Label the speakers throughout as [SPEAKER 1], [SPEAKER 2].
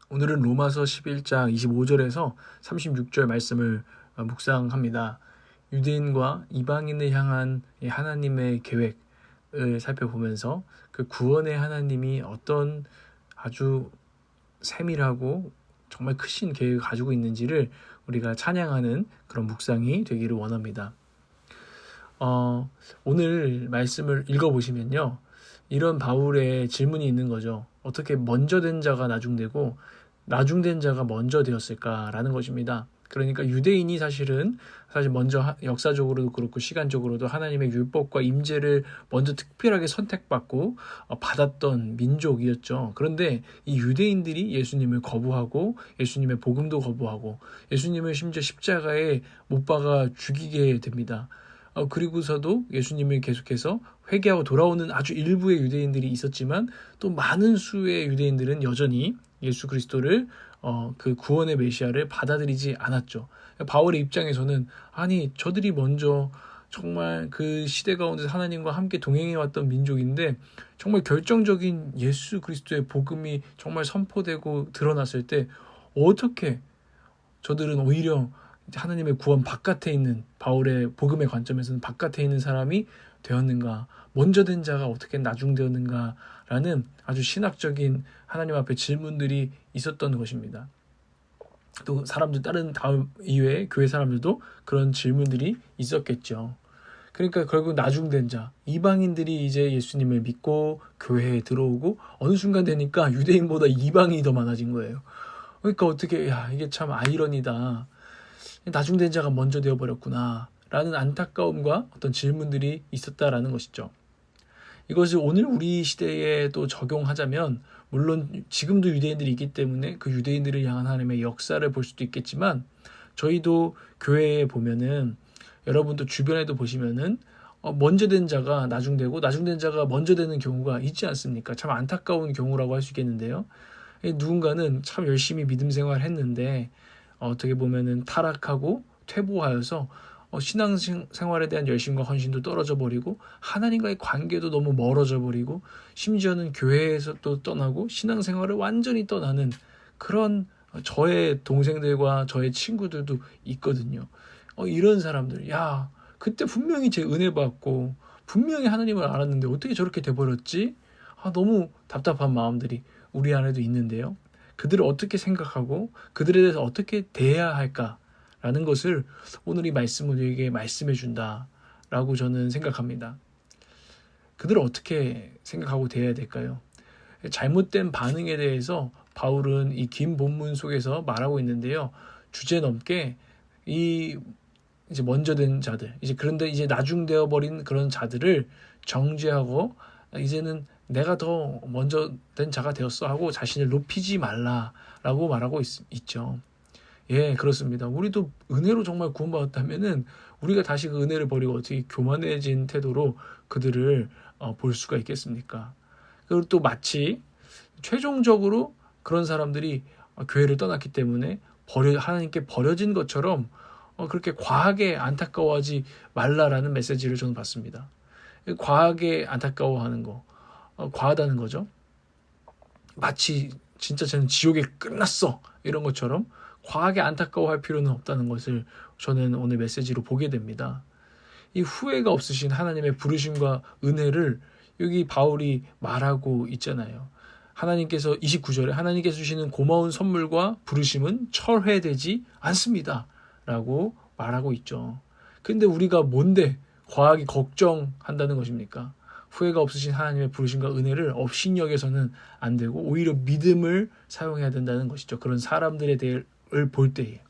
[SPEAKER 1] 오늘은 로마서 11장 25절에서 36절 말씀을 묵상합니다. 유대인과 이방인을 향한 하나님의 계획을 살펴보면서 그 구원의 하나님이 어떤 아주 세밀하고 정말 크신 계획을 가지고 있는지를 우리가 찬양하는 그런 묵상이 되기를 원합니다. 오늘 말씀을 읽어보시면요, 이런 바울의 질문이 있는 거죠. 어떻게 먼저 된 자가 나중되고 나중된 자가 먼저 되었을까라는 것입니다. 그러니까 유대인이 사실 먼저 역사적으로도 그렇고 시간적으로도 하나님의 율법과 임재를 먼저 특별하게 선택받고 받았던 민족이었죠. 그런데 이 유대인들이 예수님을 거부하고 예수님의 복음도 거부하고 예수님을 심지어 십자가에 못 박아 죽이게 됩니다. 그리고서도 예수님을 계속해서 회개하고 돌아오는 아주 일부의 유대인들이 있었지만 또 많은 수의 유대인들은 여전히 예수 그리스도를 그 구원의 메시아를 받아들이지 않았죠. 바울의 입장에서는 아니 저들이 먼저 정말 그 시대 가운데 하나님과 함께 동행해왔던 민족인데 정말 결정적인 예수 그리스도의 복음이 정말 선포되고 드러났을 때 어떻게 저들은 오히려 하나님의 구원 바깥에 있는, 바울의 복음의 관점에서는 바깥에 있는 사람이 되었는가, 먼저 된 자가 어떻게 나중되었는가 라는 아주 신학적인 하나님 앞에 질문들이 있었던 것입니다. 또 다른 이외에 교회 사람들도 그런 질문들이 있었겠죠. 그러니까 결국 나중된 자, 이방인들이 이제 예수님을 믿고 교회에 들어오고 어느 순간 되니까 유대인보다 이방인이 더 많아진 거예요. 그러니까 어떻게, 이게 참 아이러니다. 나중된 자가 먼저 되어버렸구나 라는 안타까움과 어떤 질문들이 있었다라는 것이죠. 이것을 오늘 우리 시대에 또 적용하자면, 물론 지금도 유대인들이 있기 때문에 그 유대인들을 향한 하나님의 역사를 볼 수도 있겠지만, 저희도 교회에 보면은, 여러분도 주변에도 보시면은 먼저 된 자가 나중되고 나중된 자가 먼저 되는 경우가 있지 않습니까? 참 안타까운 경우라고 할 수 있겠는데요. 누군가는 참 열심히 믿음 생활을 했는데 어떻게 보면은 타락하고 퇴보하여서 신앙생활에 대한 열심과 헌신도 떨어져 버리고 하나님과의 관계도 너무 멀어져 버리고 심지어는 교회에서 또 떠나고 신앙생활을 완전히 떠나는 그런 저의 동생들과 저의 친구들도 있거든요. 이런 사람들, 그때 분명히 제 은혜 받고 분명히 하나님을 알았는데 어떻게 저렇게 돼버렸지? 너무 답답한 마음들이 우리 안에도 있는데요. 그들을 어떻게 생각하고 그들에 대해서 어떻게 대해야 할까라는 것을 오늘 이 말씀은 우리에게 말씀해 준다라고 저는 생각합니다. 그들을 어떻게 생각하고 대해야 될까요? 잘못된 반응에 대해서 바울은 이 긴 본문 속에서 말하고 있는데요. 주제넘게 이제 먼저 된 자들, 그런데 이제 나중되어 버린 그런 자들을 정죄하고 이제는 내가 더 먼저 된 자가 되었어 하고 자신을 높이지 말라라고 말하고 있죠. 예, 그렇습니다. 우리도 은혜로 정말 구원받았다면은 우리가 다시 그 은혜를 버리고 어떻게 교만해진 태도로 그들을 볼 수가 있겠습니까? 그리고 또 마치 최종적으로 그런 사람들이 교회를 떠났기 때문에 하나님께 버려진 것처럼 그렇게 과하게 안타까워하지 말라라는 메시지를 저는 받습니다. 과하게 안타까워하는 거, 과하다는 거죠. 마치 진짜 저는 지옥에 끝났어 이런 것처럼 과하게 안타까워할 필요는 없다는 것을 저는 오늘 메시지로 보게 됩니다. 이 후회가 없으신 하나님의 부르심과 은혜를 여기 바울이 말하고 있잖아요. 하나님께서 29절에 하나님께서 주시는 고마운 선물과 부르심은 철회되지 않습니다 라고 말하고 있죠. 근데 우리가 뭔데 과하게 걱정한다는 것입니까? 후회가 없으신 하나님의 부르심과 은혜를 업신여겨서는 안 되고 오히려 믿음을 사용해야 된다는 것이죠. 그런 사람들에 대해를 볼 때에.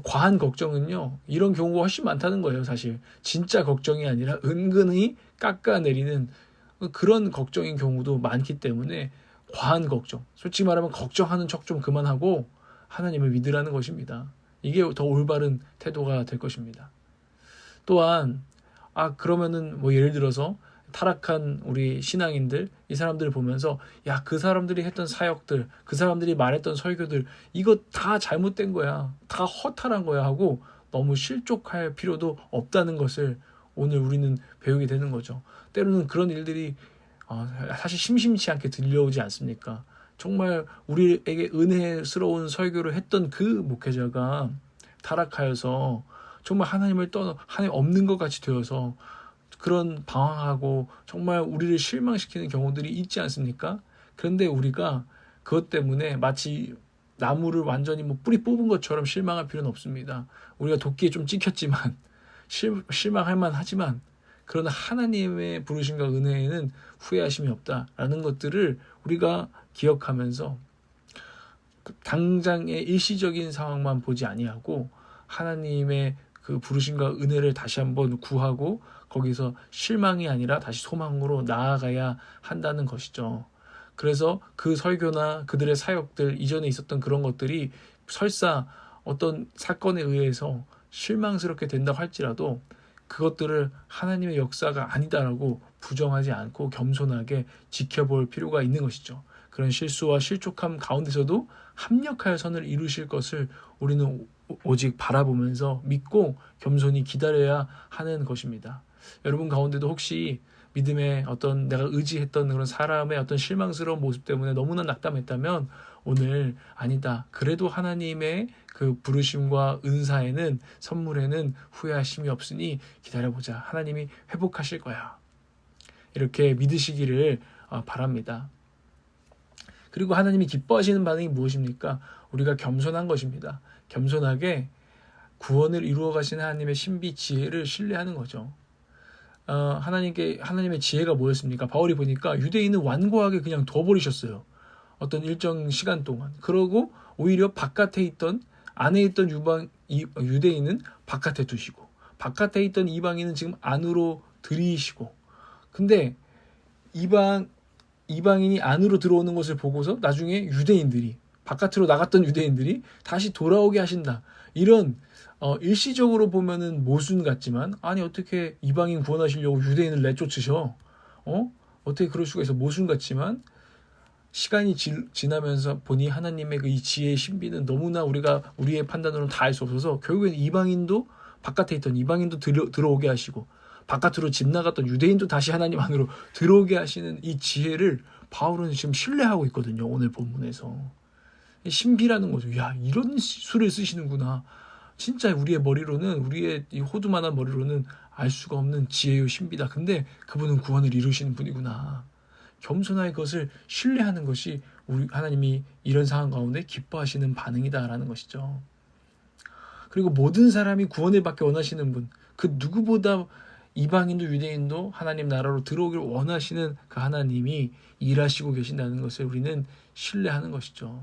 [SPEAKER 1] 과한 걱정은요, 이런 경우가 훨씬 많다는 거예요. 사실 진짜 걱정이 아니라 은근히 깎아내리는 그런 걱정인 경우도 많기 때문에 과한 걱정, 솔직히 말하면 걱정하는 척 좀 그만하고 하나님을 믿으라는 것입니다. 이게 더 올바른 태도가 될 것입니다. 또한 그러면은 예를 들어서 타락한 우리 신앙인들, 이 사람들을 보면서 그 사람들이 했던 사역들, 그 사람들이 말했던 설교들, 이거 다 잘못된 거야, 다 허탈한 거야 하고 너무 실족할 필요도 없다는 것을 오늘 우리는 배우게 되는 거죠. 때로는 그런 일들이 사실 심심치 않게 들려오지 않습니까? 정말 우리에게 은혜스러운 설교를 했던 그 목회자가 타락하여서 정말 하나님을 하나님 없는 것 같이 되어서 그런 방황하고 정말 우리를 실망시키는 경우들이 있지 않습니까? 그런데 우리가 그것 때문에 마치 나무를 완전히 뿌리 뽑은 것처럼 실망할 필요는 없습니다. 우리가 도끼에 좀 찍혔지만 실망할 만하지만 그러나 하나님의 부르심과 은혜에는 후회하심이 없다라는 것들을 우리가 기억하면서 당장의 일시적인 상황만 보지 아니하고 하나님의 그 부르심과 은혜를 다시 한번 구하고 거기서 실망이 아니라 다시 소망으로 나아가야 한다는 것이죠. 그래서 그 설교나 그들의 사역들 이전에 있었던 그런 것들이 설사 어떤 사건에 의해서 실망스럽게 된다고 할지라도 그것들을 하나님의 역사가 아니다라고 부정하지 않고 겸손하게 지켜볼 필요가 있는 것이죠. 그런 실수와 실족함 가운데서도 합력하여 선을 이루실 것을 우리는 오직 바라보면서 믿고 겸손히 기다려야 하는 것입니다. 여러분 가운데도 혹시 믿음의 어떤 내가 의지했던 그런 사람의 어떤 실망스러운 모습 때문에 너무나 낙담했다면 오늘 아니다. 그래도 하나님의 그 부르심과 은사에는 선물에는 후회하심이 없으니 기다려보자. 하나님이 회복하실 거야. 이렇게 믿으시기를 바랍니다. 그리고 하나님이 기뻐하시는 반응이 무엇입니까? 우리가 겸손한 것입니다. 겸손하게 구원을 이루어 가시는 하나님의 신비 지혜를 신뢰하는 거죠. 하나님의 지혜가 뭐였습니까? 바울이 보니까 유대인은 완고하게 그냥 둬버리셨어요. 어떤 일정 시간 동안. 그러고 오히려 바깥에 있던 안에 있던 유대인은 바깥에 두시고 바깥에 있던 이방인은 지금 안으로 들이시고 근데 이방인이 안으로 들어오는 것을 보고서 나중에 유대인들이 바깥으로 나갔던 유대인들이 다시 돌아오게 하신다. 이런 일시적으로 보면은 모순 같지만 아니 어떻게 이방인 구원하시려고 유대인을 내쫓으셔? 어떻게 그럴 수가 있어? 모순 같지만 시간이 지나면서 보니 하나님의 그 이 지혜의 신비는 너무나 우리의 판단으로는 다 알 수 없어서 결국엔 이방인도 바깥에 있던 이방인도 들어오게 하시고 바깥으로 집 나갔던 유대인도 다시 하나님 안으로 들어오게 하시는 이 지혜를 바울은 지금 신뢰하고 있거든요. 오늘 본문에서. 신비라는 거죠. 야, 이런 수를 쓰시는구나. 진짜 우리의 이 호두만한 머리로는 알 수가 없는 지혜요 신비다. 근데 그분은 구원을 이루시는 분이구나. 겸손하게 그것을 신뢰하는 것이 우리 하나님이 이런 상황 가운데 기뻐하시는 반응이다라는 것이죠. 그리고 모든 사람이 구원을 받기 원하시는 분, 그 누구보다 이방인도 유대인도 하나님 나라로 들어오기를 원하시는 그 하나님이 일하시고 계신다는 것을 우리는 신뢰하는 것이죠.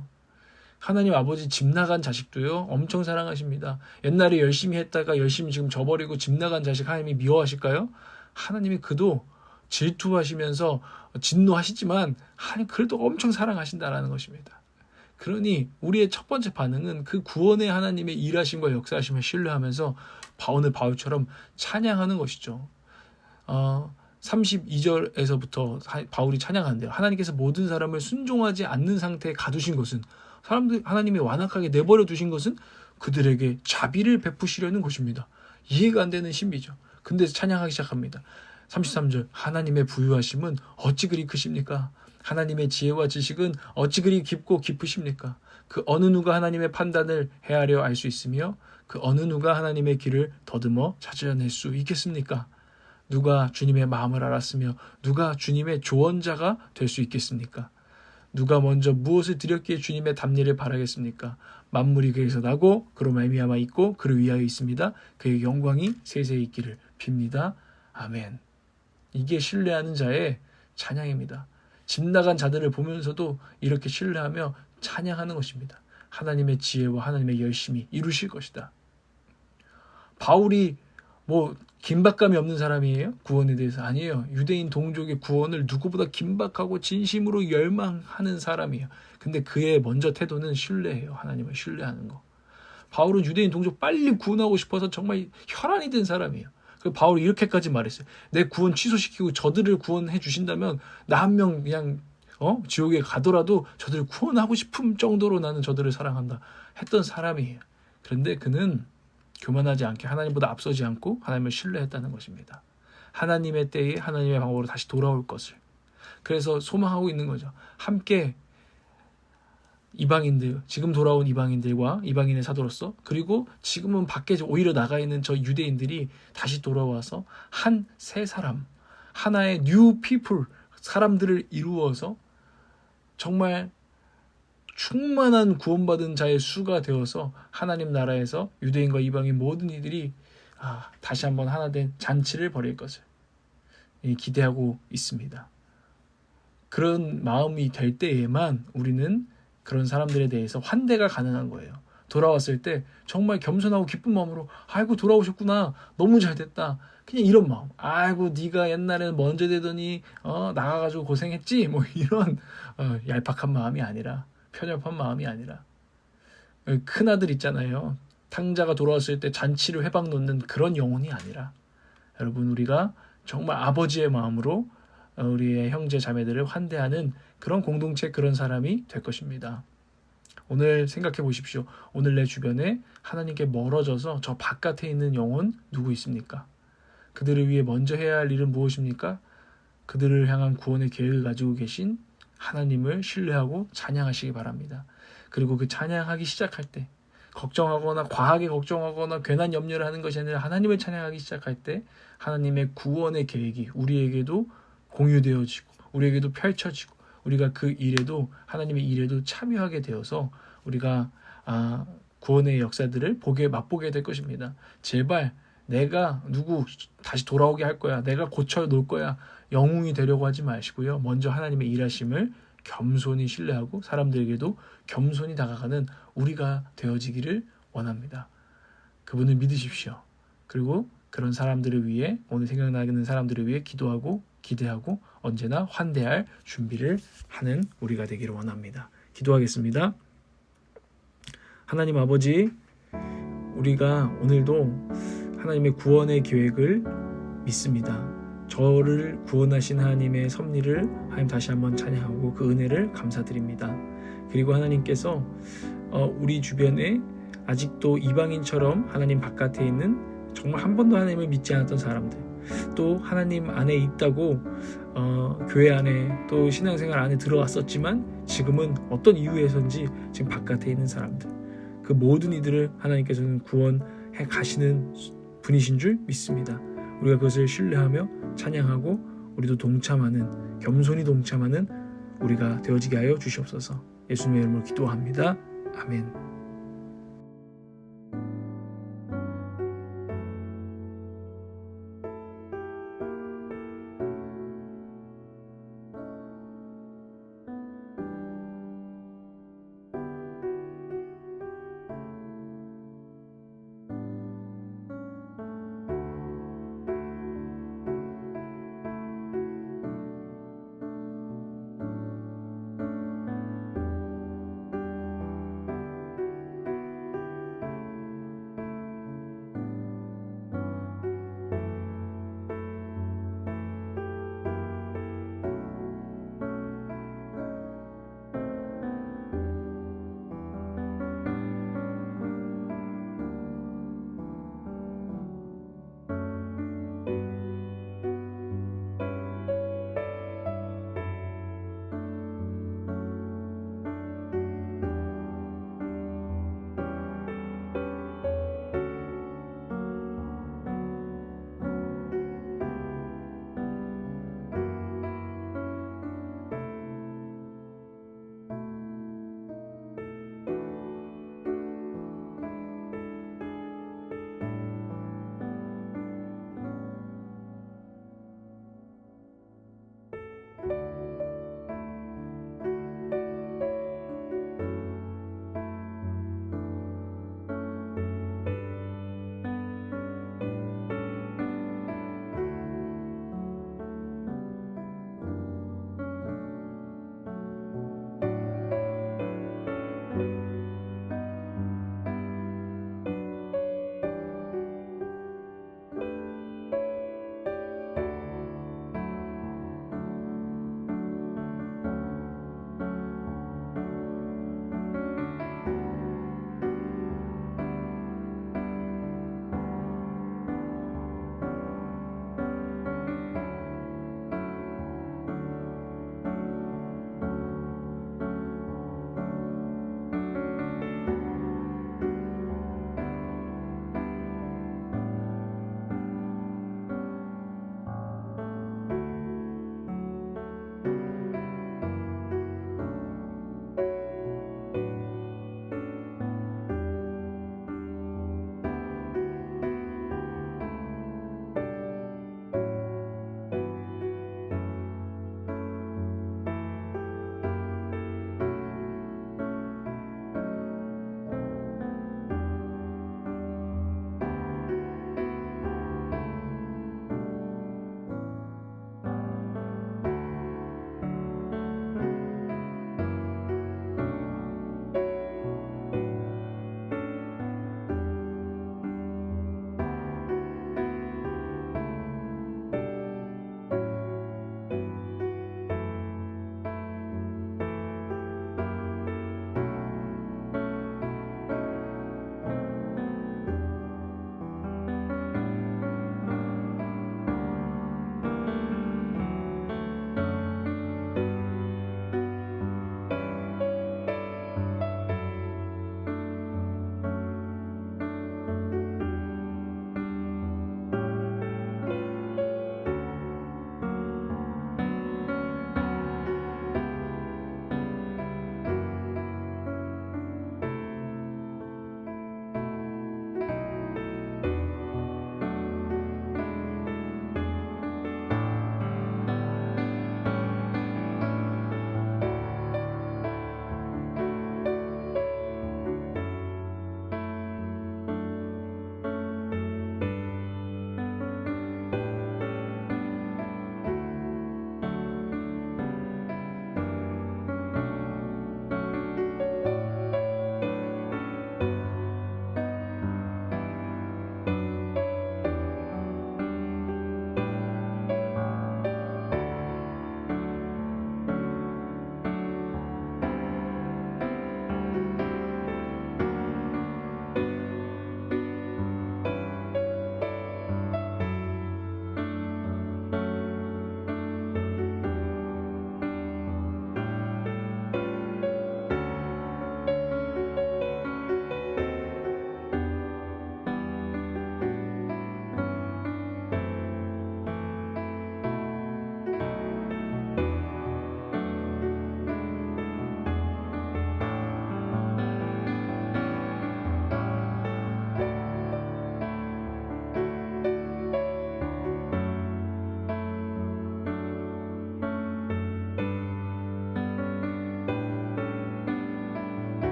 [SPEAKER 1] 하나님 아버지 집 나간 자식도요 엄청 사랑하십니다. 옛날에 열심히 했다가 열심히 지금 저버리고 집 나간 자식 하나님이 미워하실까요? 하나님이 그도 질투하시면서 진노하시지만 하나님 그래도 엄청 사랑하신다라는 것입니다. 그러니 우리의 첫 번째 반응은 그 구원의 하나님의 일하심과 역사하심을 신뢰하면서 오늘 바울처럼 찬양하는 것이죠. 32절에서부터 바울이 찬양하는데요. 하나님께서 모든 사람을 순종하지 않는 상태에 가두신 것은 하나님이 완악하게 내버려 두신 것은 그들에게 자비를 베푸시려는 것입니다. 이해가 안 되는 신비죠. 근데 찬양하기 시작합니다. 33절 하나님의 부유하심은 어찌 그리 크십니까? 하나님의 지혜와 지식은 어찌 그리 깊고 깊으십니까? 그 어느 누가 하나님의 판단을 헤아려 알 수 있으며 그 어느 누가 하나님의 길을 더듬어 찾아낼 수 있겠습니까? 누가 주님의 마음을 알았으며 누가 주님의 조언자가 될 수 있겠습니까? 누가 먼저 무엇을 드렸기에 주님의 답례를 바라겠습니까? 만물이 그에서 나고 그로 말미암아 있고 그를 위하여 있습니다. 그의 영광이 세세히 있기를 빕니다. 아멘. 이게 신뢰하는 자의 찬양입니다. 집 나간 자들을 보면서도 이렇게 신뢰하며 찬양하는 것입니다. 하나님의 지혜와 하나님의 열심히 이루실 것이다. 바울이 긴박감이 없는 사람이에요? 구원에 대해서 아니에요. 유대인 동족의 구원을 누구보다 긴박하고 진심으로 열망하는 사람이에요. 근데 그의 먼저 태도는 신뢰예요. 하나님을 신뢰하는 거. 바울은 유대인 동족 빨리 구원하고 싶어서 정말 혈안이 된 사람이에요. 바울이 이렇게까지 말했어요. 내 구원 취소시키고 저들을 구원해 주신다면 나 한 명 그냥 지옥에 가더라도 저들을 구원하고 싶은 정도로 나는 저들을 사랑한다 했던 사람이에요. 그런데 그는 교만하지 않게 하나님보다 앞서지 않고 하나님을 신뢰했다는 것입니다. 하나님의 때에 하나님의 방법으로 다시 돌아올 것을. 그래서 소망하고 있는 거죠. 함께 이방인들, 지금 돌아온 이방인들과 이방인의 사도로서, 그리고 지금은 밖에 오히려 나가 있는 저 유대인들이 다시 돌아와서 한 새 사람, 하나의 뉴 피플, 사람들을 이루어서 정말 충만한 구원받은 자의 수가 되어서 하나님 나라에서 유대인과 이방인 모든 이들이 다시 한번 하나 된 잔치를 벌일 것을 기대하고 있습니다. 그런 마음이 될 때에만 우리는 그런 사람들에 대해서 환대가 가능한 거예요. 돌아왔을 때 정말 겸손하고 기쁜 마음으로 아이고 돌아오셨구나, 너무 잘됐다, 그냥 이런 마음. 아이고 네가 옛날에는 먼저 되더니 나가가지고 고생했지, 뭐 이런 얄팍한 마음이 아니라, 편협한 마음이 아니라, 큰아들 있잖아요, 탕자가 돌아왔을 때 잔치를 회방 놓는 그런 영혼이 아니라, 여러분 우리가 정말 아버지의 마음으로 우리의 형제 자매들을 환대하는 그런 공동체, 그런 사람이 될 것입니다. 오늘 생각해 보십시오. 오늘 내 주변에 하나님께 멀어져서 저 바깥에 있는 영혼 누구 있습니까? 그들을 위해 먼저 해야 할 일은 무엇입니까? 그들을 향한 구원의 계획을 가지고 계신 하나님을 신뢰하고 찬양하시기 바랍니다. 그리고 그 찬양하기 시작할 때 걱정하거나 과하게 걱정하거나 괜한 염려를 하는 것이 아니라 하나님을 찬양하기 시작할 때 하나님의 구원의 계획이 우리에게도 공유되어지고 우리에게도 펼쳐지고 우리가 그 일에도, 하나님의 일에도 참여하게 되어서 우리가 구원의 역사들을 맛보게 될 것입니다. 제발 내가 누구 다시 돌아오게 할 거야, 내가 고쳐 놓을 거야, 영웅이 되려고 하지 마시고요. 먼저 하나님의 일하심을 겸손히 신뢰하고 사람들에게도 겸손히 다가가는 우리가 되어지기를 원합니다. 그분을 믿으십시오. 그리고 그런 사람들을 위해, 오늘 생각나는 사람들을 위해 기도하고 기대하고 언제나 환대할 준비를 하는 우리가 되기를 원합니다. 기도하겠습니다. 하나님 아버지, 우리가 오늘도 하나님의 구원의 계획을 믿습니다. 저를 구원하신 하나님의 섭리를 하나님 다시 한번 찬양하고 그 은혜를 감사드립니다. 그리고 하나님께서 우리 주변에 아직도 이방인처럼 하나님 바깥에 있는 정말 한 번도 하나님을 믿지 않았던 사람들, 또 하나님 안에 있다고 교회 안에 또 신앙생활 안에 들어왔었지만 지금은 어떤 이유에서인지 지금 바깥에 있는 사람들, 그 모든 이들을 하나님께서는 구원해 가시는 분이신 줄 믿습니다. 우리가 그것을 신뢰하며 찬양하고 우리도 동참하는, 겸손히 동참하는 우리가 되어지게 하여 주시옵소서. 예수님의 이름으로 기도합니다. 아멘.